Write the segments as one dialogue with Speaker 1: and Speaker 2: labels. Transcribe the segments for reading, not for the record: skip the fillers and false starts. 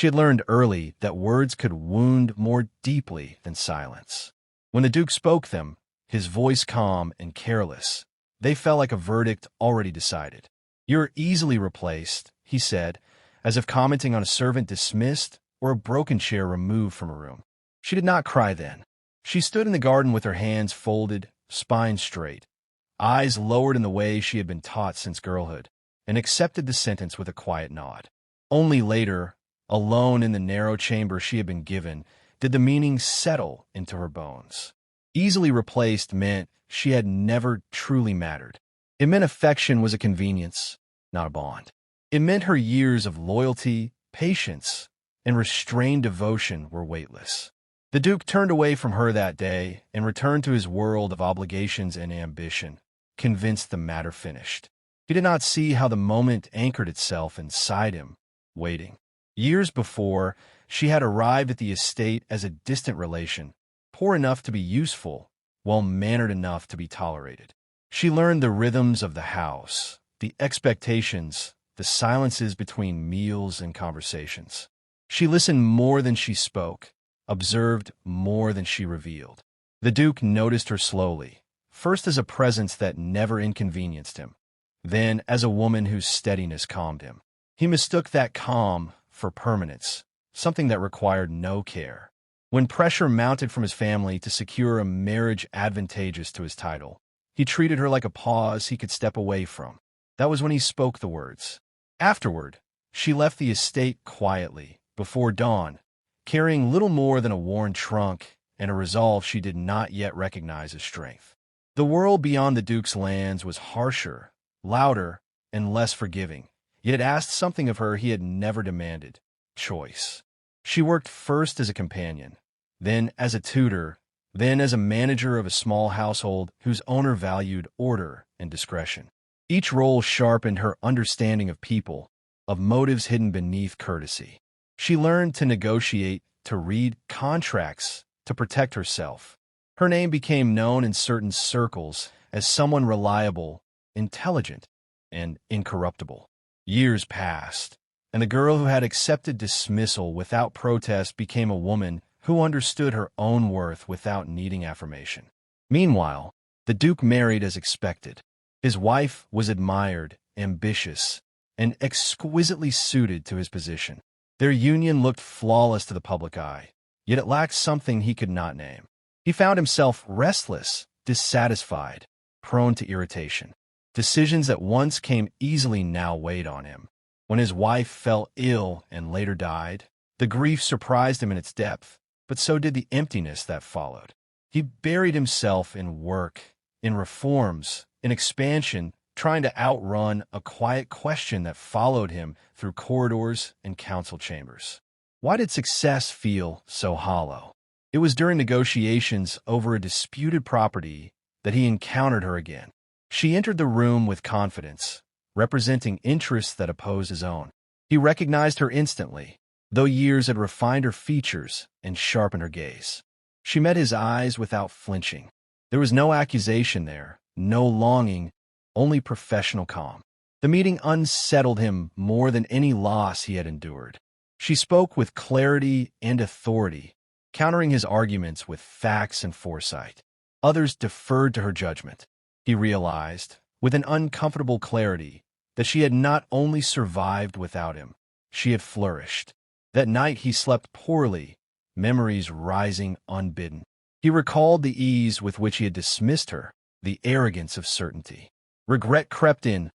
Speaker 1: She had learned early that words could wound more deeply than silence. When the Duke spoke them, his voice calm and careless, they felt like a verdict already decided. "You're easily replaced," he said, as if commenting on a servant dismissed or a broken chair removed from a room. She did not cry then. She stood in the garden with her hands folded, spine straight, eyes lowered in the way she had been taught since girlhood, and accepted the sentence with a quiet nod. Only later, alone in the narrow chamber she had been given, did the meaning settle into her bones. Easily replaced meant she had never truly mattered. It meant affection was a convenience, not a bond. It meant her years of loyalty, patience, and restrained devotion were weightless. The Duke turned away from her that day and returned to his world of obligations and ambition, convinced the matter finished. He did not see how the moment anchored itself inside him, waiting. Years before, she had arrived at the estate as a distant relation, poor enough to be useful, well-mannered enough to be tolerated. She learned the rhythms of the house, the expectations, the silences between meals and conversations. She listened more than she spoke, observed more than she revealed. The Duke noticed her slowly, first as a presence that never inconvenienced him, then as a woman whose steadiness calmed him. He mistook that calm for permanence, something that required no care. When pressure mounted from his family to secure a marriage advantageous to his title, he treated her like a pause he could step away from. That was when he spoke the words. Afterward, she left the estate quietly, before dawn, carrying little more than a worn trunk and a resolve she did not yet recognize as strength. The world beyond the Duke's lands was harsher, louder, and less forgiving, yet it asked something of her he had never demanded: choice. She worked first as a companion, then as a tutor, then as a manager of a small household whose owner valued order and discretion. Each role sharpened her understanding of people, of motives hidden beneath courtesy. She learned to negotiate, to read contracts, to protect herself. Her name became known in certain circles as someone reliable, intelligent, and incorruptible. Years passed, and the girl who had accepted dismissal without protest became a woman who understood her own worth without needing affirmation. Meanwhile, the Duke married as expected. His wife was admired, ambitious, and exquisitely suited to his position. Their union looked flawless to the public eye, yet it lacked something he could not name. He found himself restless, dissatisfied, prone to irritation. Decisions that once came easily now weighed on him. When his wife fell ill and later died, the grief surprised him in its depth, but so did the emptiness that followed. He buried himself in work, in reforms, in expansion, trying to outrun a quiet question that followed him through corridors and council chambers. Why did success feel so hollow? It was during negotiations over a disputed property that he encountered her again. She entered the room with confidence, representing interests that opposed his own. He recognized her instantly, though years had refined her features and sharpened her gaze. She met his eyes without flinching. There was no accusation there, no longing, only professional calm. The meeting unsettled him more than any loss he had endured. She spoke with clarity and authority, countering his arguments with facts and foresight. Others deferred to her judgment. He realized, with an uncomfortable clarity, that she had not only survived without him, she had flourished. That night he slept poorly, memories rising unbidden. He recalled the ease with which he had dismissed her, the arrogance of certainty. Regret crept in,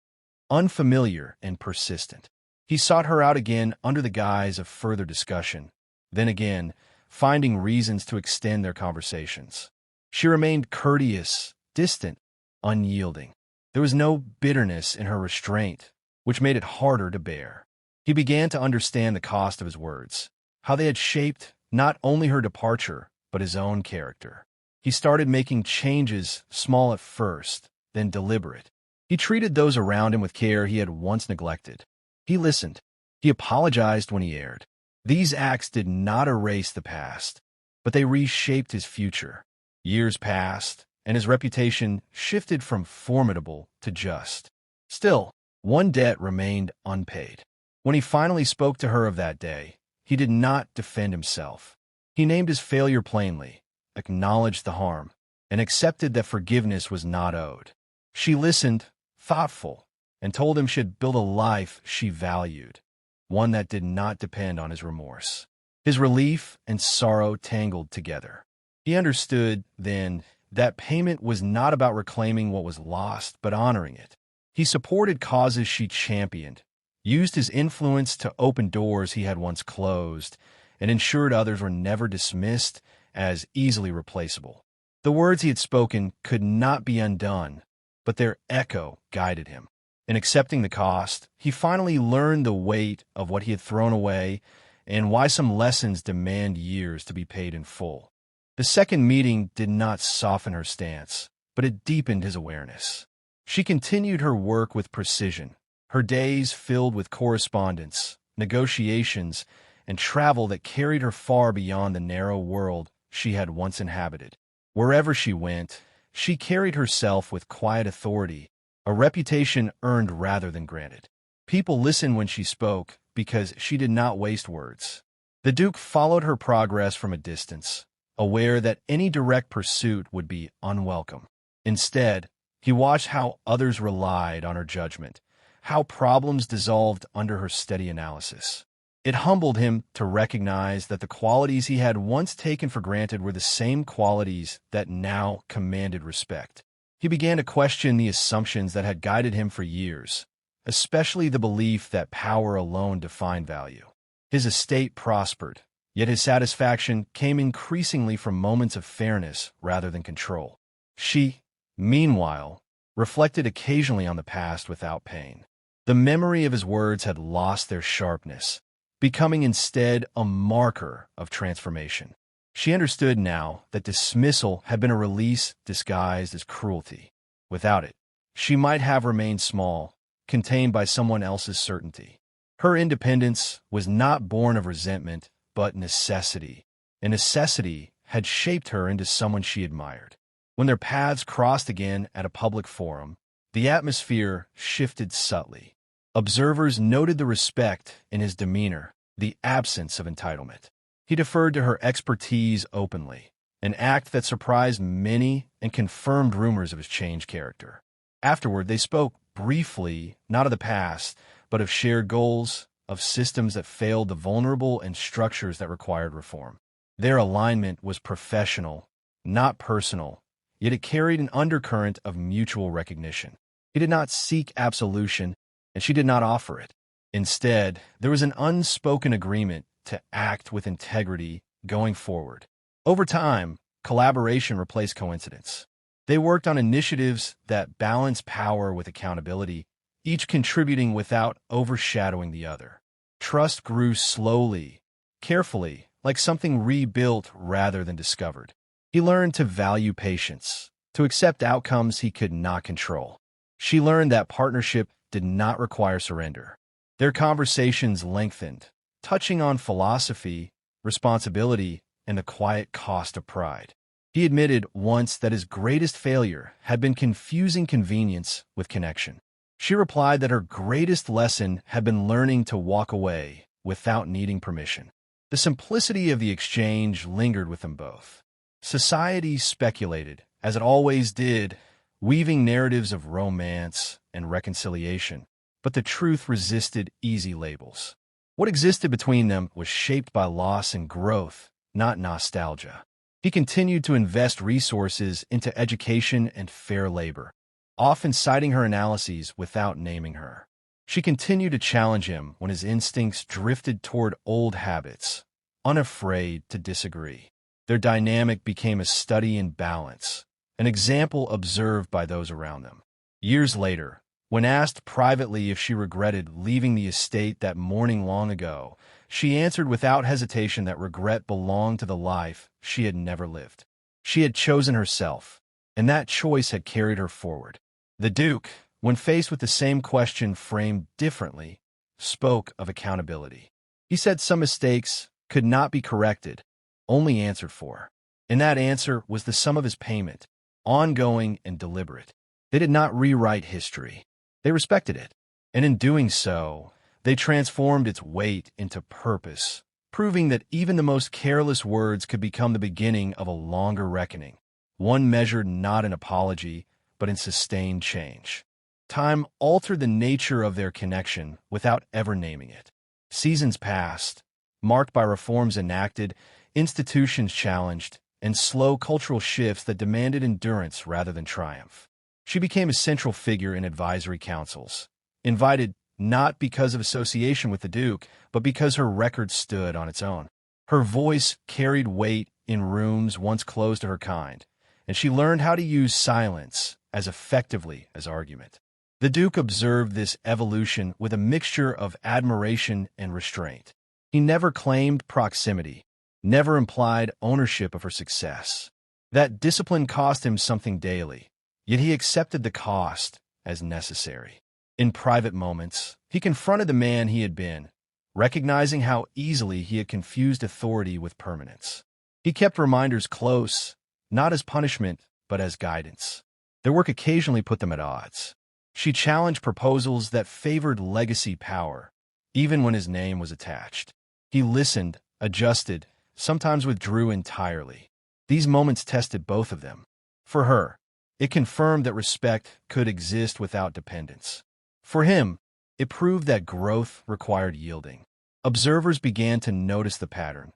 Speaker 1: unfamiliar and persistent. He sought her out again under the guise of further discussion, then again, finding reasons to extend their conversations. She remained courteous, distant, unyielding. There was no bitterness in her restraint, which made it harder to bear. He began to understand the cost of his words, how they had shaped not only her departure, but his own character. He started making changes, small at first, then deliberate. He treated those around him with care he had once neglected. He listened. He apologized when he erred. These acts did not erase the past, but they reshaped his future. Years passed, and his reputation shifted from formidable to just. Still, one debt remained unpaid. When he finally spoke to her of that day, he did not defend himself. He named his failure plainly, acknowledged the harm, and accepted that forgiveness was not owed. She listened, thoughtful, and told him she had built a life she valued, one that did not depend on his remorse. His relief and sorrow tangled together. He understood, then, that payment was not about reclaiming what was lost, but honoring it. He supported causes she championed, used his influence to open doors he had once closed, and ensured others were never dismissed as easily replaceable. The words he had spoken could not be undone, but their echo guided him. In accepting the cost, he finally learned the weight of what he had thrown away and why some lessons demand years to be paid in full. The second meeting did not soften her stance, but it deepened his awareness. She continued her work with precision, her days filled with correspondence, negotiations, and travel that carried her far beyond the narrow world she had once inhabited. Wherever she went, she carried herself with quiet authority, a reputation earned rather than granted. People listened when she spoke because she did not waste words. The Duke followed her progress from a distance, aware that any direct pursuit would be unwelcome. Instead, he watched how others relied on her judgment, how problems dissolved under her steady analysis. It humbled him to recognize that the qualities he had once taken for granted were the same qualities that now commanded respect. He began to question the assumptions that had guided him for years, especially the belief that power alone defined value. His estate prospered, yet his satisfaction came increasingly from moments of fairness rather than control. She, meanwhile, reflected occasionally on the past without pain. The memory of his words had lost their sharpness, becoming instead a marker of transformation. She understood now that dismissal had been a release disguised as cruelty. Without it, she might have remained small, contained by someone else's certainty. Her independence was not born of resentment, but necessity. And necessity had shaped her into someone she admired. When their paths crossed again at a public forum, the atmosphere shifted subtly. Observers noted the respect in his demeanor, the absence of entitlement. He deferred to her expertise openly, an act that surprised many and confirmed rumors of his changed character. Afterward, they spoke briefly, not of the past, but of shared goals, of systems that failed the vulnerable and structures that required reform. Their alignment was professional, not personal, yet it carried an undercurrent of mutual recognition. He did not seek absolution, and she did not offer it. Instead, there was an unspoken agreement to act with integrity going forward. Over time, collaboration replaced coincidence. They worked on initiatives that balanced power with accountability, each contributing without overshadowing the other. Trust grew slowly, carefully, like something rebuilt rather than discovered. He learned to value patience, to accept outcomes he could not control. She learned that partnership did not require surrender. Their conversations lengthened, touching on philosophy, responsibility, and the quiet cost of pride. He admitted once that his greatest failure had been confusing convenience with connection. She replied that her greatest lesson had been learning to walk away without needing permission. The simplicity of the exchange lingered with them both. Society speculated, as it always did, weaving narratives of romance and reconciliation, but the truth resisted easy labels. What existed between them was shaped by loss and growth, not nostalgia. He continued to invest resources into education and fair labor, often citing her analyses without naming her. She continued to challenge him when his instincts drifted toward old habits, unafraid to disagree. Their dynamic became a study in balance, an example observed by those around them. Years later, when asked privately if she regretted leaving the estate that morning long ago, she answered without hesitation that regret belonged to the life she had never lived. She had chosen herself, and that choice had carried her forward. The Duke, when faced with the same question framed differently, spoke of accountability. He said some mistakes could not be corrected, only answered for. And that answer was the sum of his payment, ongoing and deliberate. They did not rewrite history. They respected it, and in doing so, they transformed its weight into purpose, proving that even the most careless words could become the beginning of a longer reckoning, one measured not in apology, but in sustained change. Time altered the nature of their connection without ever naming it. Seasons passed, marked by reforms enacted, institutions challenged, and slow cultural shifts that demanded endurance rather than triumph. She became a central figure in advisory councils, invited not because of association with the Duke, but because her record stood on its own. Her voice carried weight in rooms once closed to her kind, and she learned how to use silence as effectively as argument. The Duke observed this evolution with a mixture of admiration and restraint. He never claimed proximity, never implied ownership of her success. That discipline cost him something daily, yet he accepted the cost as necessary. In private moments, he confronted the man he had been, recognizing how easily he had confused authority with permanence. He kept reminders close, not as punishment, but as guidance. Their work occasionally put them at odds. She challenged proposals that favored legacy power, even when his name was attached. He listened, adjusted, sometimes withdrew entirely. These moments tested both of them. For her, it confirmed that respect could exist without dependence. For him, it proved that growth required yielding. Observers began to notice the pattern.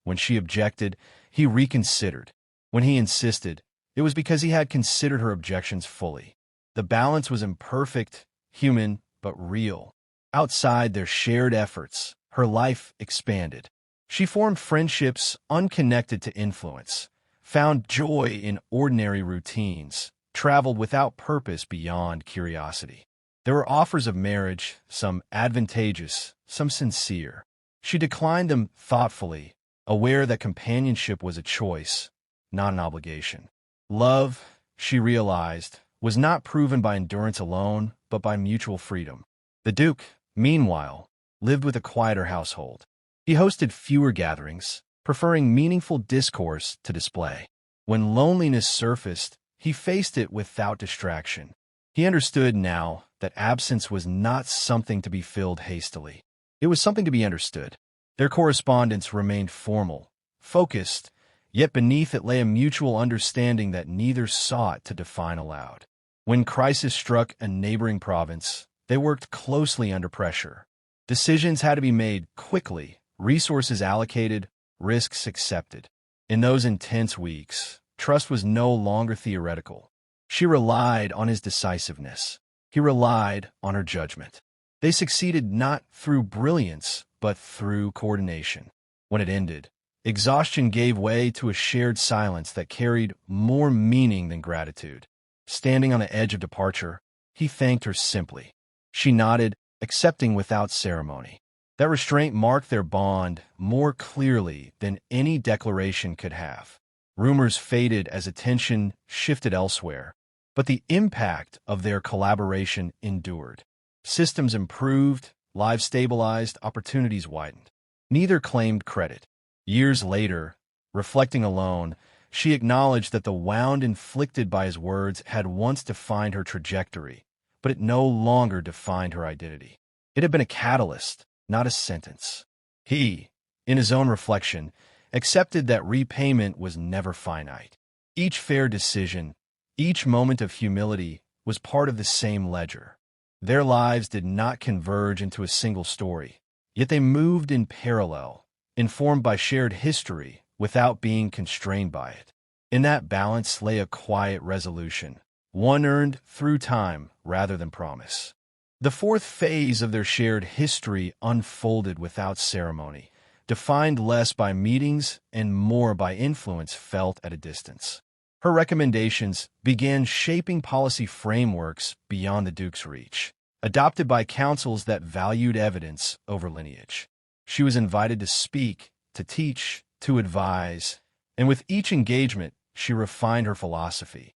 Speaker 1: When she objected, he reconsidered. When he insisted, it was because he had considered her objections fully. The balance was imperfect, human, but real. Outside their shared efforts, her life expanded. She formed friendships unconnected to influence, found joy in ordinary routines, traveled without purpose beyond curiosity. There were offers of marriage, some advantageous, some sincere. She declined them thoughtfully, aware that companionship was a choice, not an obligation. Love, she realized, was not proven by endurance alone, but by mutual freedom. The Duke, meanwhile, lived with a quieter household. He hosted fewer gatherings, preferring meaningful discourse to display. When loneliness surfaced, he faced it without distraction. He understood now that absence was not something to be filled hastily. It was something to be understood. Their correspondence remained formal, focused, yet beneath it lay a mutual understanding that neither sought to define aloud. When crisis struck a neighboring province, they worked closely under pressure. Decisions had to be made quickly, resources allocated, risks accepted. In those intense weeks, trust was no longer theoretical. She relied on his decisiveness. He relied on her judgment. They succeeded not through brilliance, but through coordination. When it ended, exhaustion gave way to a shared silence that carried more meaning than gratitude. Standing on the edge of departure, he thanked her simply. She nodded, accepting without ceremony. That restraint marked their bond more clearly than any declaration could have. Rumors faded as attention shifted elsewhere, but the impact of their collaboration endured. Systems improved, lives stabilized, opportunities widened. Neither claimed credit. Years later, reflecting alone, she acknowledged that the wound inflicted by his words had once defined her trajectory, but it no longer defined her identity. It had been a catalyst, not a sentence. He, in his own reflection, accepted that repayment was never finite. Each fair decision, each moment of humility was part of the same ledger. Their lives did not converge into a single story, yet they moved in parallel, informed by shared history without being constrained by it. In that balance lay a quiet resolution, one earned through time rather than promise. The fourth phase of their shared history unfolded without ceremony, defined less by meetings and more by influence felt at a distance. Her recommendations began shaping policy frameworks beyond the Duke's reach, adopted by councils that valued evidence over lineage. She was invited to speak, to teach, to advise, and with each engagement, she refined her philosophy.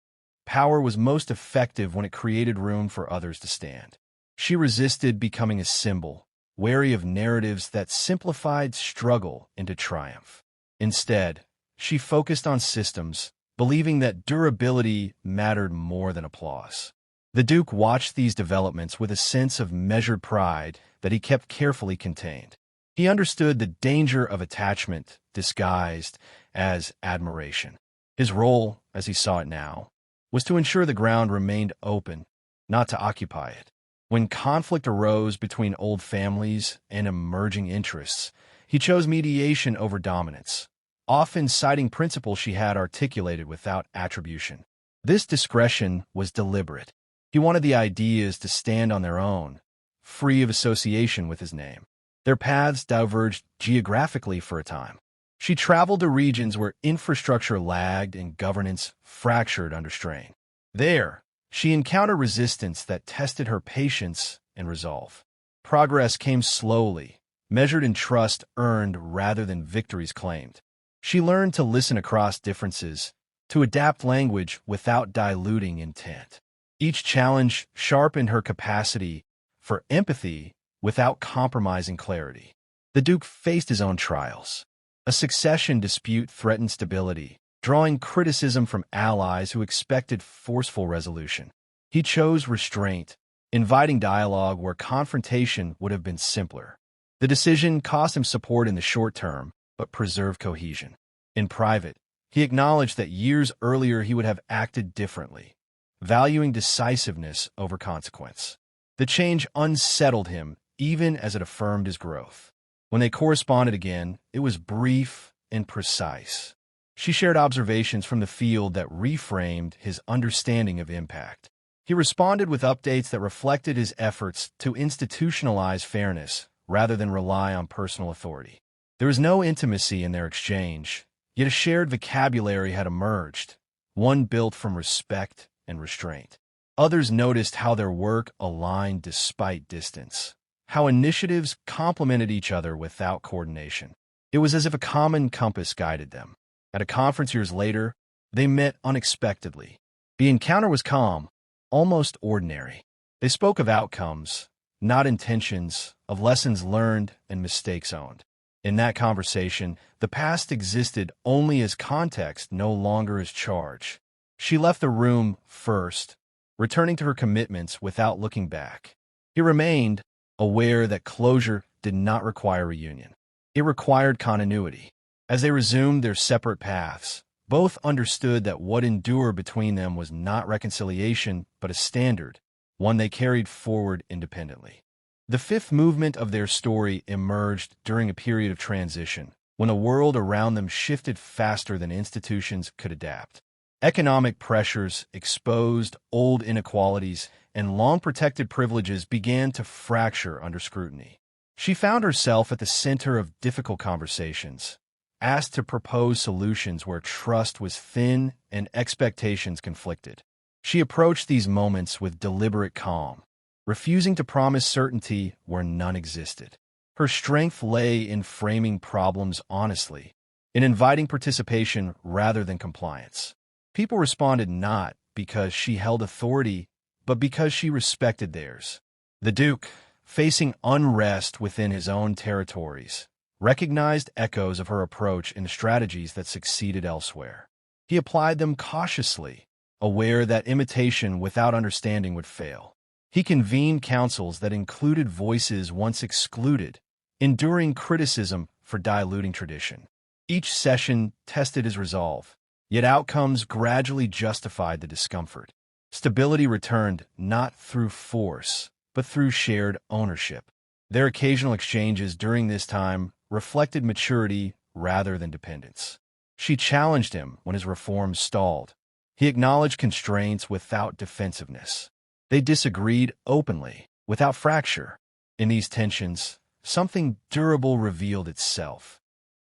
Speaker 1: Power was most effective when it created room for others to stand. She resisted becoming a symbol, wary of narratives that simplified struggle into triumph. Instead, she focused on systems, believing that durability mattered more than applause. The Duke watched these developments with a sense of measured pride that he kept carefully contained. He understood the danger of attachment disguised as admiration. His role, as he saw it now, was to ensure the ground remained open, not to occupy it. When conflict arose between old families and emerging interests, he chose mediation over dominance, often citing principles she had articulated without attribution. This discretion was deliberate. He wanted the ideas to stand on their own, free of association with his name. Their paths diverged geographically for a time. She traveled to regions where infrastructure lagged and governance fractured under strain. There, she encountered resistance that tested her patience and resolve. Progress came slowly, measured in trust earned rather than victories claimed. She learned to listen across differences, to adapt language without diluting intent. Each challenge sharpened her capacity for empathy without compromising clarity. The Duke faced his own trials. A succession dispute threatened stability, drawing criticism from allies who expected forceful resolution. He chose restraint, inviting dialogue where confrontation would have been simpler. The decision cost him support in the short term, but preserved cohesion. In private, he acknowledged that years earlier he would have acted differently, valuing decisiveness over consequence. The change unsettled him, even as it affirmed his growth. When they corresponded again, it was brief and precise. She shared observations from the field that reframed his understanding of impact. He responded with updates that reflected his efforts to institutionalize fairness rather than rely on personal authority. There was no intimacy in their exchange, yet a shared vocabulary had emerged, one built from respect and restraint. Others noticed how their work aligned despite distance, how initiatives complemented each other without coordination. It was as if a common compass guided them. At a conference years later, they met unexpectedly. The encounter was calm, almost ordinary. They spoke of outcomes, not intentions, of lessons learned and mistakes owned. In that conversation, the past existed only as context, no longer as charge. She left the room first, returning to her commitments without looking back. He remained, aware that closure did not require reunion. It required continuity. As they resumed their separate paths, both understood that what endured between them was not reconciliation, but a standard, one they carried forward independently. The fifth movement of their story emerged during a period of transition, when the world around them shifted faster than institutions could adapt. Economic pressures exposed old inequalities, and long-protected privileges began to fracture under scrutiny. She found herself at the center of difficult conversations, asked to propose solutions where trust was thin and expectations conflicted. She approached these moments with deliberate calm, refusing to promise certainty where none existed. Her strength lay in framing problems honestly, in inviting participation rather than compliance. People responded not because she held authority, but because she respected theirs. The Duke, facing unrest within his own territories, recognized echoes of her approach in the strategies that succeeded elsewhere. He applied them cautiously, aware that imitation without understanding would fail. He convened councils that included voices once excluded, enduring criticism for diluting tradition. Each session tested his resolve, yet outcomes gradually justified the discomfort. Stability returned not through force, but through shared ownership. Their occasional exchanges during this time reflected maturity rather than dependence. She challenged him when his reforms stalled. He acknowledged constraints without defensiveness. They disagreed openly, without fracture. In these tensions, something durable revealed itself,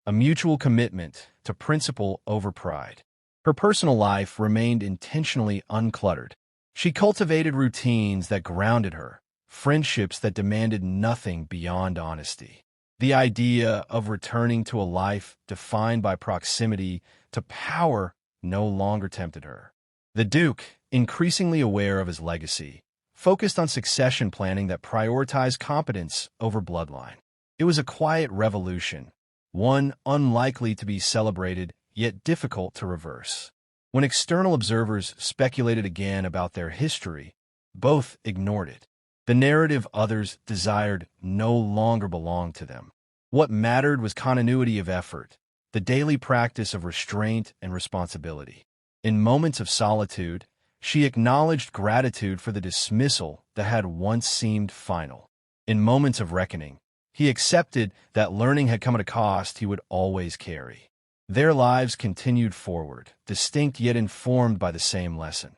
Speaker 1: a mutual commitment to principle over pride. Her personal life remained intentionally uncluttered. She cultivated routines that grounded her, friendships that demanded nothing beyond honesty. The idea of returning to a life defined by proximity to power no longer tempted her. The Duke, increasingly aware of his legacy, focused on succession planning that prioritized competence over bloodline. It was a quiet revolution, one unlikely to be celebrated, yet difficult to reverse. When external observers speculated again about their history, both ignored it. The narrative others desired no longer belonged to them. What mattered was continuity of effort, the daily practice of restraint and responsibility. In moments of solitude, she acknowledged gratitude for the dismissal that had once seemed final. In moments of reckoning, he accepted that learning had come at a cost he would always carry. Their lives continued forward, distinct yet informed by the same lesson.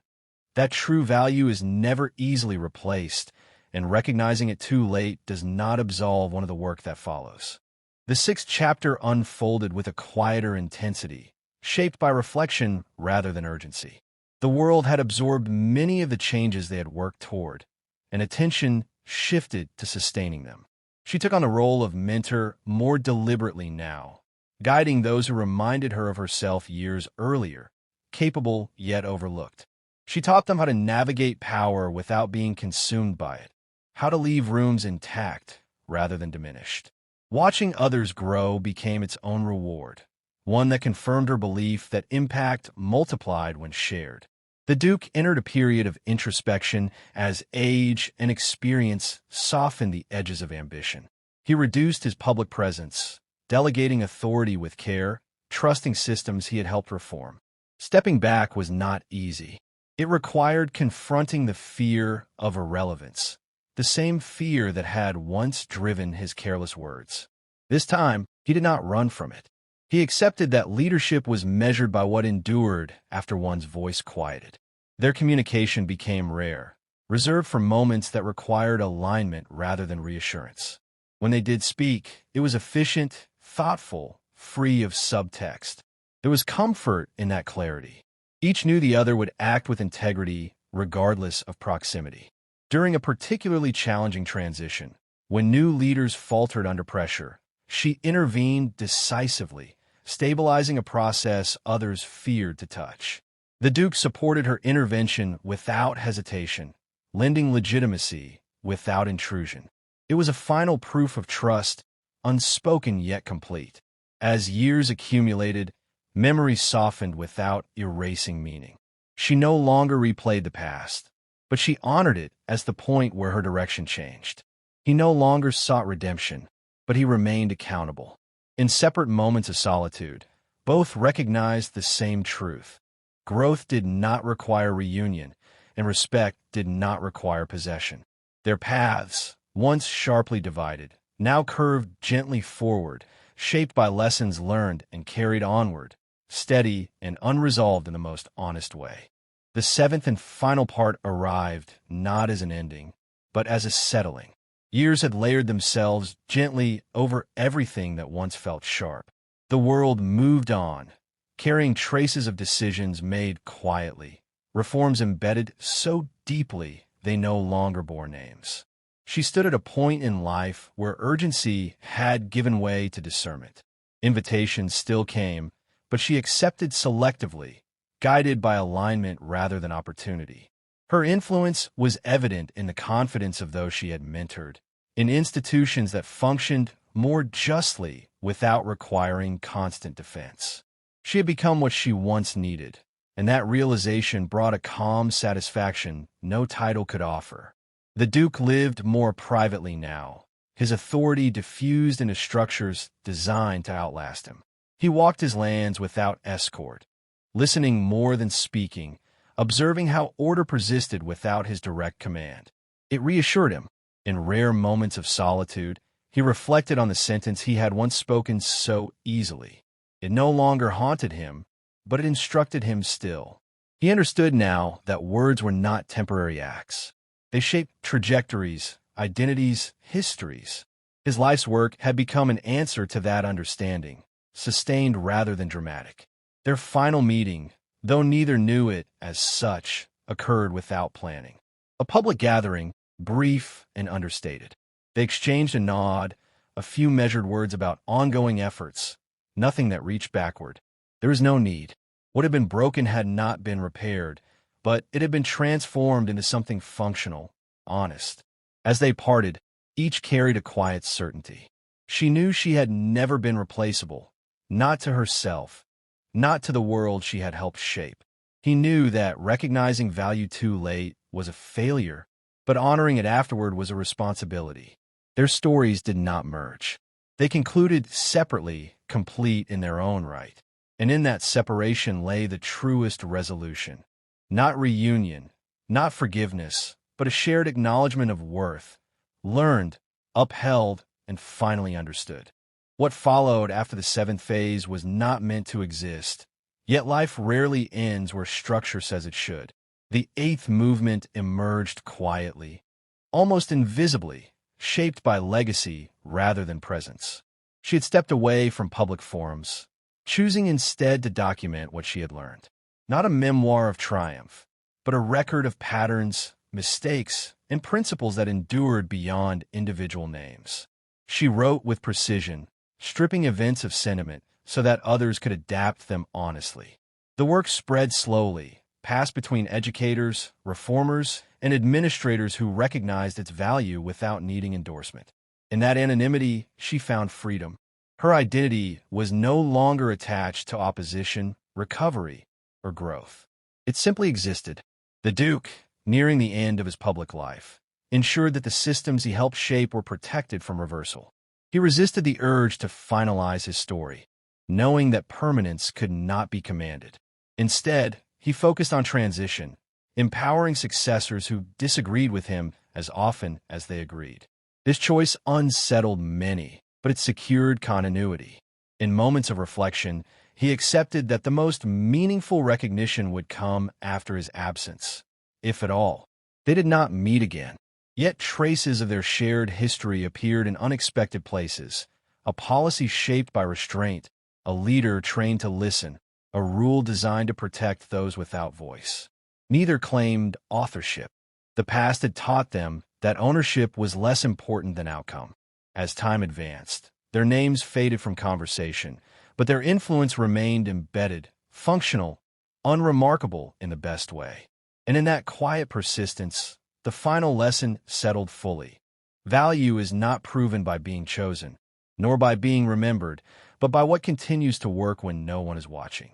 Speaker 1: That true value is never easily replaced, and recognizing it too late does not absolve one of the work that follows. The sixth chapter unfolded with a quieter intensity, shaped by reflection rather than urgency. The world had absorbed many of the changes they had worked toward, and attention shifted to sustaining them. She took on the role of mentor more deliberately now, guiding those who reminded her of herself years earlier, capable yet overlooked. She taught them how to navigate power without being consumed by it, how to leave rooms intact rather than diminished. Watching others grow became its own reward, one that confirmed her belief that impact multiplied when shared. The Duke entered a period of introspection as age and experience softened the edges of ambition. He reduced his public presence, delegating authority with care, trusting systems he had helped reform. Stepping back was not easy. It required confronting the fear of irrelevance, the same fear that had once driven his careless words. This time, he did not run from it. He accepted that leadership was measured by what endured after one's voice quieted. Their communication became rare, reserved for moments that required alignment rather than reassurance. When they did speak, it was efficient, thoughtful, free of subtext. There was comfort in that clarity. Each knew the other would act with integrity regardless of proximity. During a particularly challenging transition, when new leaders faltered under pressure, she intervened decisively, stabilizing a process others feared to touch. The Duke supported her intervention without hesitation, lending legitimacy without intrusion. It was a final proof of trust, unspoken yet complete. As years accumulated, memory softened without erasing meaning. She no longer replayed the past, but she honored it as the point where her direction changed. He no longer sought redemption, but he remained accountable. In separate moments of solitude, both recognized the same truth. Growth did not require reunion, and respect did not require possession. Their paths, once sharply divided, now curved gently forward, shaped by lessons learned and carried onward, steady and unresolved in the most honest way. The seventh and final part arrived not as an ending, but as a settling. Years had layered themselves gently over everything that once felt sharp. The world moved on, carrying traces of decisions made quietly, reforms embedded so deeply they no longer bore names. She stood at a point in life where urgency had given way to discernment. Invitations still came, but she accepted selectively, guided by alignment rather than opportunity. Her influence was evident in the confidence of those she had mentored, in institutions that functioned more justly without requiring constant defense. She had become what she once needed, and that realization brought a calm satisfaction no title could offer. The Duke lived more privately now, his authority diffused into structures designed to outlast him. He walked his lands without escort, listening more than speaking, observing how order persisted without his direct command. It reassured him. In rare moments of solitude, he reflected on the sentence he had once spoken so easily. It no longer haunted him, but it instructed him still. He understood now that words were not temporary acts. They shaped trajectories, identities, histories. His life's work had become an answer to that understanding, sustained rather than dramatic. Their final meeting, though neither knew it as such, occurred without planning. A public gathering, brief and understated. They exchanged a nod, a few measured words about ongoing efforts, nothing that reached backward. There was no need. What had been broken had not been repaired, but it had been transformed into something functional, honest. As they parted, each carried a quiet certainty. She knew she had never been replaceable, not to herself, not to the world she had helped shape. He knew that recognizing value too late was a failure, but honoring it afterward was a responsibility. Their stories did not merge. They concluded separately, complete in their own right. And in that separation lay the truest resolution. Not reunion, not forgiveness, but a shared acknowledgement of worth, learned, upheld, and finally understood. What followed after the seventh phase was not meant to exist, yet life rarely ends where structure says it should. The eighth movement emerged quietly, almost invisibly, shaped by legacy rather than presence. She had stepped away from public forums, choosing instead to document what she had learned. Not a memoir of triumph, but a record of patterns, mistakes, and principles that endured beyond individual names. She wrote with precision, stripping events of sentiment so that others could adapt them honestly. The work spread slowly, passed between educators, reformers, and administrators who recognized its value without needing endorsement. In that anonymity, she found freedom. Her identity was no longer attached to opposition, recovery, or growth. It simply existed. The Duke, nearing the end of his public life, ensured that the systems he helped shape were protected from reversal. He resisted the urge to finalize his story, knowing that permanence could not be commanded. Instead, he focused on transition, empowering successors who disagreed with him as often as they agreed. This choice unsettled many, but it secured continuity. In moments of reflection, he accepted that the most meaningful recognition would come after his absence, if at all. They did not meet again. Yet traces of their shared history appeared in unexpected places, a policy shaped by restraint, a leader trained to listen, a rule designed to protect those without voice. Neither claimed authorship. The past had taught them that ownership was less important than outcome. As time advanced, their names faded from conversation, but their influence remained embedded, functional, unremarkable in the best way. And in that quiet persistence, the final lesson settled fully. Value is not proven by being chosen, nor by being remembered, but by what continues to work when no one is watching.